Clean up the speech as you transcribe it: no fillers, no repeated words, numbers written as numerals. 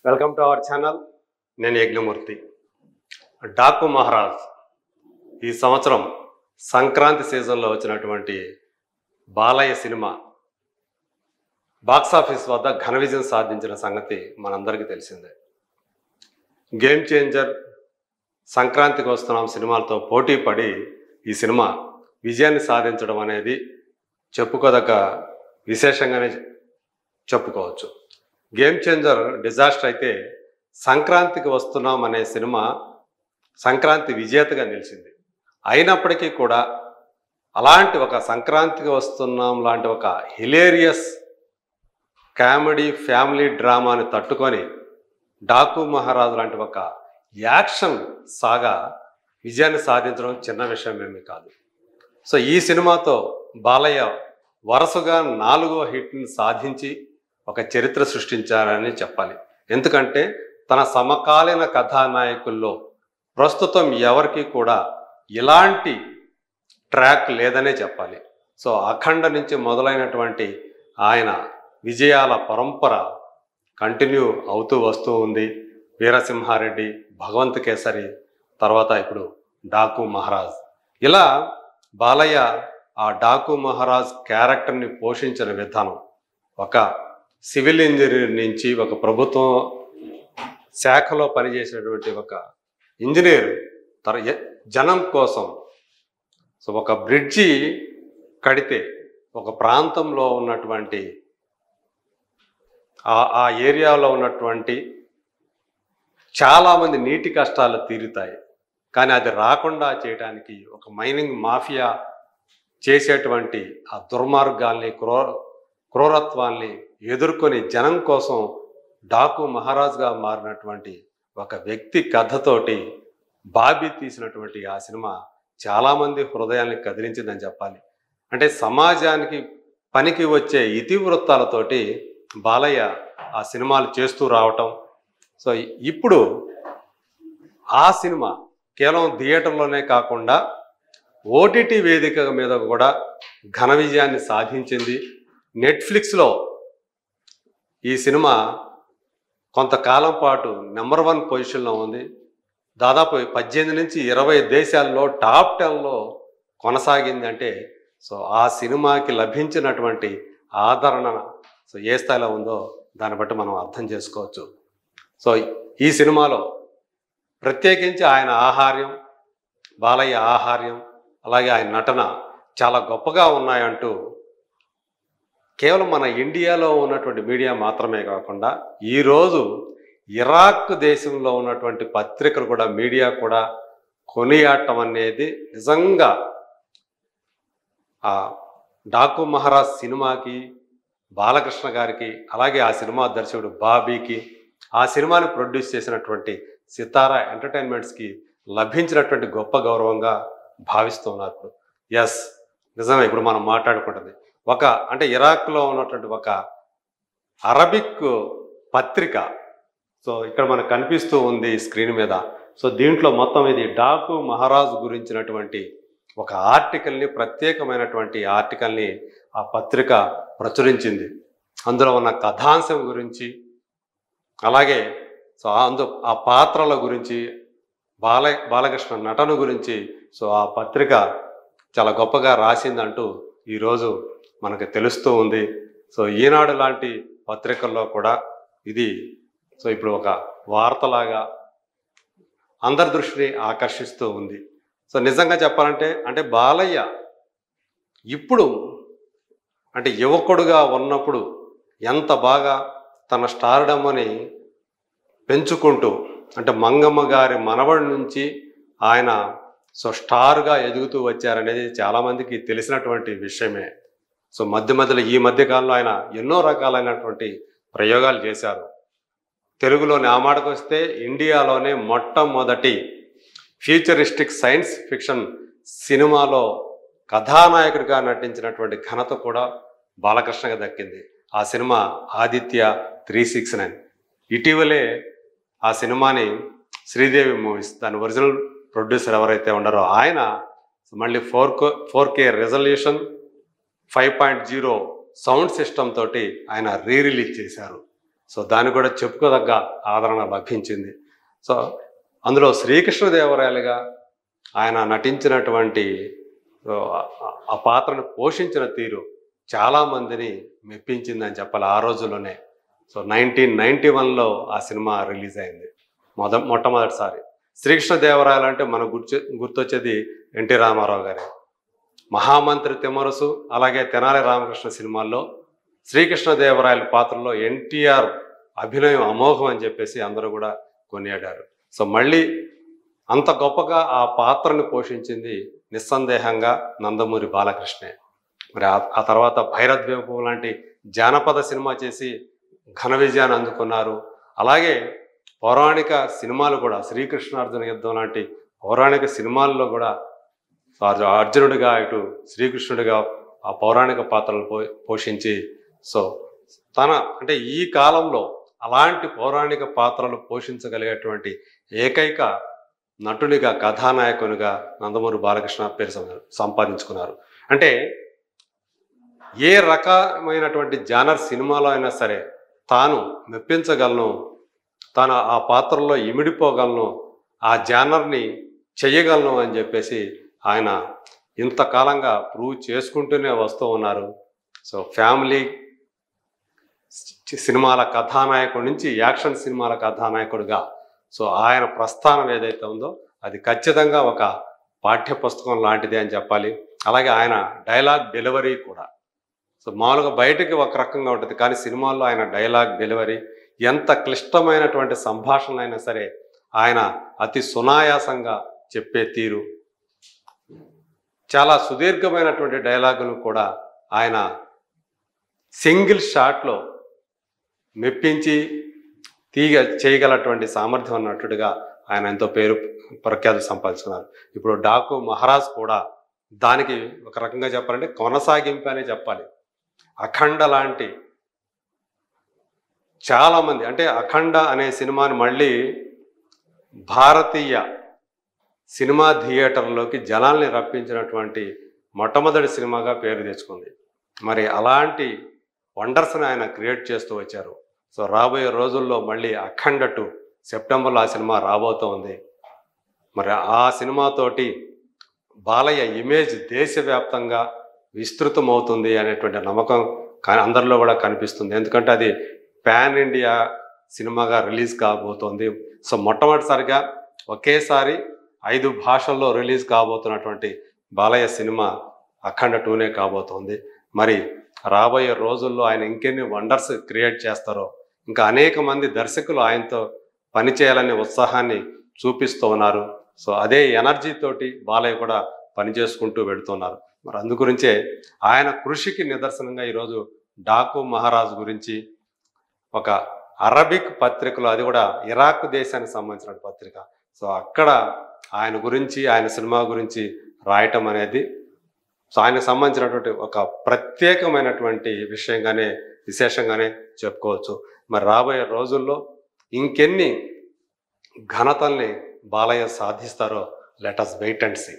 Welcome to our channel. నేను యజ్ఞమూర్తి. డాకు మహారాజ్ ఈ సంవత్సరం సంక్రాంతి సీజన్లో వచ్చినటువంటి బాలయ్య సినిమా బాక్సాఫీస్ వద్ద ఘన విజయం సాధించిన సంగతి మనందరికీ తెలిసిందే. గేమ్ చేంజర్, సంక్రాంతికి వస్తున్నాం సినిమాలతో పోటీ పడి ఈ సినిమా విజయాన్ని సాధించడం అనేది చెప్పుకోదగ్గ విశేషంగానే చెప్పుకోవచ్చు. గేమ్ చేంజర్ డిజాస్టర్ అయితే సంక్రాంతికి వస్తున్నాం అనే సినిమా సంక్రాంతి విజేతగా నిలిచింది. అయినప్పటికీ కూడా అలాంటి ఒక సంక్రాంతికి వస్తున్నాం లాంటి ఒక హిలేరియస్ కామెడీ ఫ్యామిలీ డ్రామాని తట్టుకొని డాకు మహారాజ్ లాంటి ఒక యాక్షన్ సాగా విజయాన్ని సాధించడం చిన్న విషయం ఏమీ కాదు. సో ఈ సినిమాతో బాలయ్య వరుసగా 4వ హిట్ని సాధించి ఒక చరిత్ర సృష్టించారని చెప్పాలి. ఎందుకంటే తన సమకాలీన కథానాయకుల్లో ప్రస్తుతం ఎవరికి కూడా ఇలాంటి ట్రాక్ లేదనే చెప్పాలి. సో అఖండ నుంచి మొదలైనటువంటి ఆయన విజయాల పరంపర కంటిన్యూ అవుతూ వస్తూ ఉంది. వీరసింహారెడ్డి, భగవంత్ కేసరి, తర్వాత ఇప్పుడు డాకు మహారాజ్. ఇలా బాలయ్య ఆ డాకు మహారాజ్ క్యారెక్టర్ని పోషించిన విధానం, ఒక సివిల్ ఇంజనీర్ నుంచి ఒక ప్రభుత్వం శాఖలో పనిచేసేటువంటి ఒక ఇంజనీర్ జనం కోసం సో ఒక బ్రిడ్జి కడితే ఒక ప్రాంతంలో ఉన్నటువంటి ఆ ఏరియాలో ఉన్నటువంటి చాలామంది నీటి కష్టాలు తీరుతాయి. కానీ అది రాకుండా చేయడానికి ఒక మైనింగ్ మాఫియా చేసేటువంటి ఆ దుర్మార్గాల్ని క్రూరత్వాల్ని ఎదుర్కొని జనం కోసం డాకు మహారాజ్గా మారినటువంటి ఒక వ్యక్తి కథతోటి బాబీ తీసినటువంటి ఆ సినిమా చాలామంది హృదయాల్ని కదిలించిందని చెప్పాలి. అంటే సమాజానికి పనికి వచ్చే ఇతివృత్తాలతోటి బాలయ్య ఆ సినిమాలు చేస్తూ రావటం. సో ఇప్పుడు ఆ సినిమా కేవలం థియేటర్లోనే కాకుండా ఓటీటీ వేదిక మీద కూడా ఘన విజయాన్ని సాధించింది. నెట్ఫ్లిక్స్లో ఈ సినిమా కొంతకాలం పాటు నెంబర్ 1 పొజిషన్లో ఉంది. దాదాపు 18 నుంచి 20 దేశాల్లో టాప్ 10లో కొనసాగింది. అంటే సో ఆ సినిమాకి లభించినటువంటి ఆదరణ సో ఏ స్థాయిలో ఉందో దాన్ని బట్టి మనం అర్థం చేసుకోవచ్చు. సో ఈ సినిమాలో ప్రత్యేకించి ఆయన ఆహార్యం, బాలయ్య ఆహార్యం, అలాగే ఆయన నటన చాలా గొప్పగా ఉన్నాయంటూ కేవలం మన ఇండియాలో ఉన్నటువంటి మీడియా మాత్రమే కాకుండా ఈరోజు ఇరాక్ దేశంలో ఉన్నటువంటి పత్రికలు కూడా, మీడియా కూడా కొనియాడటం అనేది నిజంగా ఆ డాకు మహారాజ్ సినిమాకి, బాలకృష్ణ గారికి, అలాగే ఆ సినిమా దర్శకుడు బాబీకి, ఆ సినిమాని ప్రొడ్యూస్ చేసినటువంటి సితారా ఎంటర్టైన్మెంట్స్కి లభించినటువంటి గొప్ప గౌరవంగా భావిస్తున్నారు. ఇప్పుడు ఎస్, నిజమే. ఇప్పుడు మనం మాట్లాడుకుంటుంది అంటే ఇరాక్లో ఉన్నటువంటి ఒక అరబిక్ పత్రిక. సో ఇక్కడ మనకు కనిపిస్తూ ఉంది స్క్రీన్ మీద. సో దీంట్లో మొత్తం ఇది డాకు మహారాజ్ గురించినటువంటి ఒక ఆర్టికల్ని, ప్రత్యేకమైనటువంటి ఆర్టికల్ని ఆ పత్రిక ప్రచురించింది. అందులో ఉన్న కథాంశం గురించి, అలాగే సో ఆ పాత్రల గురించి, బాలకృష్ణ నటన గురించి సో ఆ పత్రిక చాలా గొప్పగా రాసిందంటూ ఈరోజు మనకు తెలుస్తూ ఉంది. సో ఈనాడు లాంటి పత్రికల్లో కూడా ఇది సో ఇప్పుడు ఒక వార్తలాగా అందరి దృష్టిని ఆకర్షిస్తూ ఉంది. సో నిజంగా చెప్పాలంటే అంటే బాలయ్య ఇప్పుడు అంటే యువకుడుగా ఉన్నప్పుడు ఎంత బాగా తన స్టార్డమ్ని పెంచుకుంటూ, అంటే మంగమ్మ గారి మనవడి నుంచి ఆయన సో స్టార్గా ఎదుగుతూ వచ్చారనేది చాలామందికి తెలిసినటువంటి విషయమే. సో మధ్యలో ఈ మధ్యకాలంలో ఆయన ఎన్నో రకాలైనటువంటి ప్రయోగాలు చేశారు. తెలుగులోని ఆ మాటకు వస్తే ఇండియాలోనే మొట్టమొదటి ఫ్యూచరిస్టిక్ సైన్స్ ఫిక్షన్ సినిమాలో కథానాయకుడిగా నటించినటువంటి ఘనత కూడా బాలకృష్ణగా దక్కింది. ఆ సినిమా ఆదిత్య 369. ఇటీవలే ఆ సినిమాని శ్రీదేవి మూవీస్, దాని ఒరిజినల్ ప్రొడ్యూసర్ ఎవరైతే ఉన్నారో ఆయన మళ్ళీ 4K రెజల్యూషన్ 5.0 సౌండ్ సిస్టమ్ తోటి ఆయన రిలీజ్ చేశారు. సో దానికి కూడా చెప్పుకోదగ్గ ఆదరణ లభించింది. సో అందులో శ్రీకృష్ణదేవరాయలుగా ఆయన నటించినటువంటి ఆ పాత్రను పోషించిన తీరు చాలామందిని మెప్పించిందని చెప్పాలి ఆ రోజుల్లోనే. సో 1991లో ఆ సినిమా రిలీజ్ అయింది మొట్టమొదటిసారి. శ్రీకృష్ణదేవరాయలు అంటే మనకు గుర్తొచ్చేది ఎన్టీ రామారావు గారే. మహామంత్రి తిమ్మరుసు అలాగే తెనాలి రామకృష్ణ సినిమాల్లో శ్రీకృష్ణదేవరాయల పాత్రలో ఎన్టీఆర్ అభినయం అమోఘం అని చెప్పేసి అందరూ కూడా కొనియాడారు. సో మళ్ళీ అంత గొప్పగా ఆ పాత్రను పోషించింది నిస్సందేహంగా నందమూరి బాలకృష్ణే. మరి ఆ తర్వాత భైరద్వీపం లాంటి జానపద సినిమా చేసి ఘన విజయాన్ని అందుకున్నారు. అలాగే పౌరాణిక సినిమాలు కూడా శ్రీకృష్ణార్జున యుద్ధం లాంటి పౌరాణిక సినిమాల్లో కూడా అర్జునుడిగా ఇటు శ్రీకృష్ణుడిగా ఆ పౌరాణిక పాత్రలు పోషించి సో అంటే ఈ కాలంలో అలాంటి పౌరాణిక పాత్రలు పోషించగలిగేటువంటి ఏకైక నటునిగా కథానాయకునిగా నందమూరి బాలకృష్ణ పేరు సంపాదించుకున్నారు. అంటే ఏ రకమైనటువంటి జానర్ సినిమాలో అయినా సరే తాను మెప్పించగలను, తాను ఆ పాత్రలో ఇమిడిపోగలను, ఆ జానర్ని చెయ్యగలను అని చెప్పేసి ఆయన ఇంతకాలంగా ప్రూవ్ చేసుకుంటూనే వస్తూ ఉన్నారు. సో ఫ్యామిలీ సినిమాల కథానాయకుడి నుంచి యాక్షన్ సినిమాల కథానాయకుడిగా సో ఆయన ప్రస్థానం ఏదైతే ఉందో అది ఖచ్చితంగా ఒక పాఠ్య పుస్తకం లాంటిదే అని చెప్పాలి. అలాగే ఆయన డైలాగ్ డెలివరీ కూడా సో మామూలుగా బయటకి ఒక రకంగా ఉంటుంది, కానీ సినిమాల్లో ఆయన డైలాగ్ డెలివరీ ఎంత క్లిష్టమైనటువంటి సంభాషణలైనా సరే ఆయన అతి సునాయాసంగా చెప్పే తీరు, చాలా సుదీర్ఘమైనటువంటి డైలాగులు కూడా ఆయన సింగిల్ షాట్లో మెప్పించి చేయగలటువంటి సామర్థ్యం అన్నట్టుగా ఆయన ఎంతో పేరు ప్రఖ్యాతి సంపాదించుకున్నారు. ఇప్పుడు డాకు మహారాజ్ కూడా దానికి ఒక రకంగా చెప్పాలంటే కొనసాగింపు అనే చెప్పాలి. అఖండ లాంటి చాలామంది అంటే అఖండ అనే సినిమాని మళ్ళీ భారతీయ సినిమా థియేటర్లోకి జనాల్ని రప్పించినటువంటి మొట్టమొదటి సినిమాగా పేరు తెచ్చుకుంది. మరి అలాంటి వండర్స్ని ఆయన క్రియేట్ చేస్తూ వచ్చారు. సో రాబోయే రోజుల్లో మళ్ళీ అఖండ 2 సెప్టెంబర్లో ఆ సినిమా రాబోతోంది. మరి ఆ సినిమాతోటి బాలయ్య ఇమేజ్ దేశవ్యాప్తంగా విస్తృతమవుతుంది అనేటువంటి నమ్మకం అందరిలో కూడా కనిపిస్తుంది. ఎందుకంటే అది పాన్ ఇండియా సినిమాగా రిలీజ్ కాబోతోంది. సో మొట్టమొదటిసారిగా ఒకేసారి 5 భాషల్లో రిలీజ్ కాబోతున్నటువంటి బాలయ్య సినిమా అఖండ 2నే కాబోతోంది. మరి రాబోయే రోజుల్లో ఆయన ఇంకెన్ని వండర్స్ క్రియేట్ చేస్తారో, ఇంకా అనేక మంది దర్శకులు ఆయనతో పనిచేయాలనే ఉత్సాహాన్ని చూపిస్తూ ఉన్నారు. సో అదే ఎనర్జీ తోటి బాలయ్య కూడా పనిచేసుకుంటూ వెళుతున్నారు. మరి అందుగురించే ఆయన కృషికి నిదర్శనంగా ఈరోజు డాకు మహారాజ్ గురించి ఒక అరబిక్ పత్రికలో, అది కూడా ఇరాక్ దేశానికి సంబంధించిన పత్రిక, సో అక్కడ ఆయన గురించి ఆయన సినిమా గురించి రాయటం అనేది సో ఆయనకు సంబంధించినటువంటి ఒక ప్రత్యేకమైనటువంటి విశేషంగానే చెప్పుకోవచ్చు. మరి రాబోయే రోజుల్లో ఇంకెన్ని ఘనతల్ని బాలయ్య సాధిస్తారో let us wait and see.